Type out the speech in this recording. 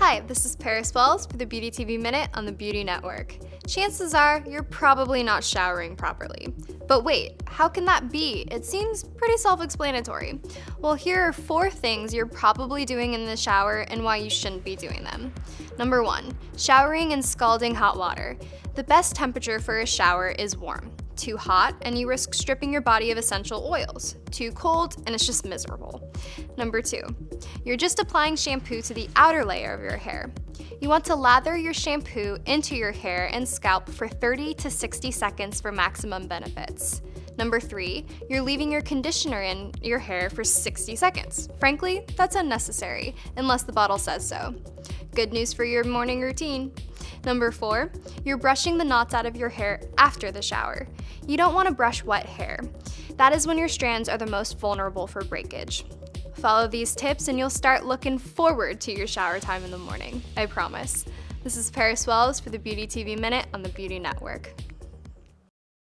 Hi, this is Paris Wells for the Beauty TV Minute on the Beauty Network. Chances are you're probably not showering properly. But wait, how can that be? It seems pretty self-explanatory. Well, here are 4 things you're probably doing in the shower and why you shouldn't be doing them. Number 1, showering in scalding hot water. The best temperature for a shower is warm. Too hot, and you risk stripping your body of essential oils. Too cold, and it's just miserable. Number 2, you're just applying shampoo to the outer layer of your hair. You want to lather your shampoo into your hair and scalp for 30 to 60 seconds for maximum benefits. Number 3, you're leaving your conditioner in your hair for 60 seconds. Frankly, that's unnecessary, unless the bottle says so. Good news for your morning routine. Number 4, you're brushing the knots out of your hair after the shower. You don't want to brush wet hair. That is when your strands are the most vulnerable for breakage. Follow these tips and you'll start looking forward to your shower time in the morning. I promise. This is Paris Wells for the Beauty TV Minute on the Beauty Network.